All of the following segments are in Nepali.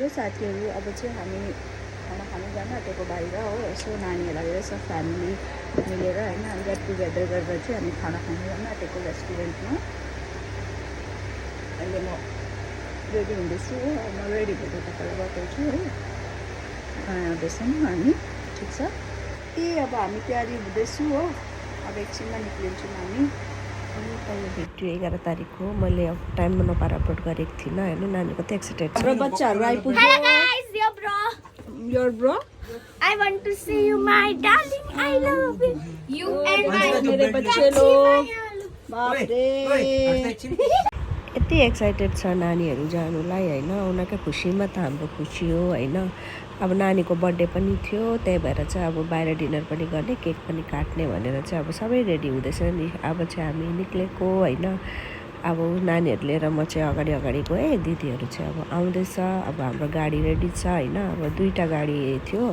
यो साथीहरू अब चाहिँ हामी खाना खानु जान आँटेको बाहिर हो। यसो नानीहरूलाई यसो फ्यामिली मिलेर होइन गेट टुगेदर गरेर चाहिँ हामी खाना खानु जान आँटेको रेस्टुरेन्टमा। अहिले म रेडी हुँदैछु हो। म रेडी भएर तपाईँलाई बताउँछु है। आउँदैछौँ हामी, ठिक छ। अब हामी तयारी हुँदैछु हो। अब एकछिनमा निक्लिन्छौँ हामी। अनि त यो भिडियो 11 तारिक हो। मैले टाइममा नपाएर अपलोड गरेको थिइनँ होइन। नानीको त एक्साइटेड छ। हाम्रो बच्चाहरू आइपुग्यो। Hello guys, your bro. Your bro? I want to see you, my darling. I love you. You and my मेरे बच्चे लोग। बाप रे। यति एक्साइटेड छ नानीहरू जानुलाई होइन। उनीहरूकै खुसीमा त हाम्रो खुसी हो होइन। अब नानीको बर्थडे पनि थियो, त्यही भएर चाहिँ अब बाहिर डिनर पनि गर्ने, केक पनि काट्ने भनेर चाहिँ अब सबै रेडी हुँदैछ नि। अब चाहिँ हामी निक्लेको होइन। अब नानीहरू लिएर म चाहिँ अगाडि गएँ। दिदीहरू चाहिँ अब आउँदैछ। अब हाम्रो गाडी रेडी छ होइन। अब 2टा गाडी थियो।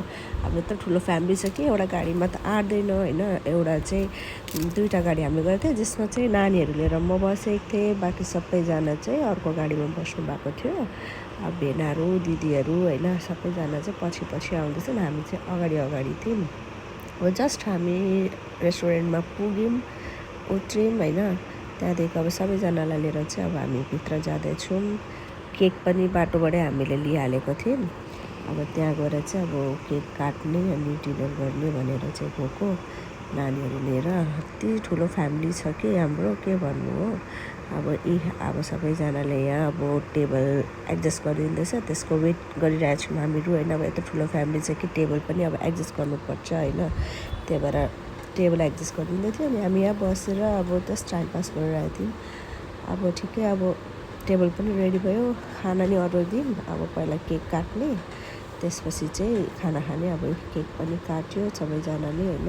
अब त ठुलो फ्यामिली छ कि एउटा गाडीमा त आँट्दैन होइन। एउटा चाहिँ 2टा गाडी हामीले गरेको थियो, जसमा चाहिँ नानीहरू लिएर म बसेको थिएँ। बाँकी सबैजना चाहिँ अर्को गाडीमा बस्नु भएको थियो। अब भेनाहरू दिदीहरू होइन सबैजना चाहिँ पछि आउँदैछन्। हामी चाहिँ अगाडि थियौँ। अब जस्ट हामी रेस्टुरेन्टमा पुग्यौँ, उत्रौँ होइन। त्यहाँदेखि अब सबैजनालाई लिएर चाहिँ अब हामी भित्र जाँदैछौँ। केक पनि बाटोबाटै हामीले लिइहालेको थियौँ। अब त्यहाँ गएर चाहिँ अब केक काट्ने अनि डिनर गर्ने भनेर चाहिँ गएको नानीहरू लिएर। यति ठुलो फ्यामिली छ कि हाम्रो, के भन्नु हो। अब सबैजनाले यहाँ अब टेबल एडजस्ट गरिदिँदैछ, त्यसको वेट गरिरहेको छौँ हामीहरू होइन। अब यत्रो ठुलो फ्यामिली छ कि टेबल पनि अब एडजस्ट गर्नुपर्छ होइन। त्यही भएर टेबल एडजस्ट गरिदिँदै थियो। अनि हामी यहाँ बसेर अब जस्ट टाइम पास गरिरहेको थियौँ। अब ठिकै अब टेबल पनि रेडी भयो। खाना नि अर्डर दिउँ। अब पहिला केक काट्ने, त्यसपछि चाहिँ खाना खाने। अब केक पनि काट्यो सबैजनाले होइन।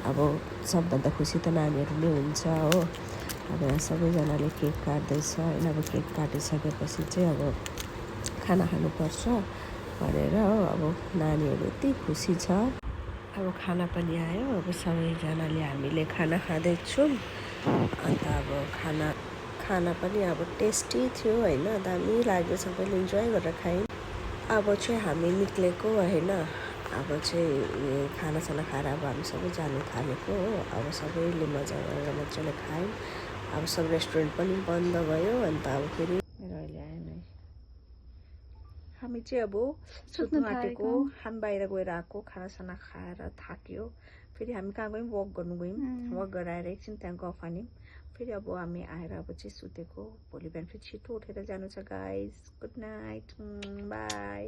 अब सबभन्दा खुसी त नानीहरू नै हुन्छ हो। अब यहाँ सबैजनाले केक काट्दैछ होइन। अब केक काटिसकेपछि चाहिँ अब खाना खानुपर्छ भनेर हो। अब नानीहरू यति खुसी छ। अब खाना पनि आयो। अब सबैजनाले हामीले खाना खाँदैछौँ। अन्त अब खाना पनि अब टेस्टी थियो होइन। दामी लाग्यो, सबैले इन्जोय गरेर खायौँ। अब चाहिँ हामी निक्लेको होइन। अब चाहिँ खानासाना खाएर अब हामी सबै जानु थालेको हो। अब सबैले मजा गरेर मजाले खायौँ। अब सब रेस्टुरेन्ट पनि बन्द भयो। अन्त अब फेरि मेरो अहिले आएन है। हामी चाहिँ अब सुत्नु आँटेको। हामी बाहिर गएर आएको, खानासाना खाएर थाक्यो। फेरि हामी कहाँ गयौँ, वक गर्नु गयौँ। वक गरेर आएर एकछिन त्यहाँ गफ हान्यौँ। फेरि अब हामी आएर अब चाहिँ सुतेको। भोलि बिहान फेरि छिटो उठेर जानु छ गाइज। Good night, by.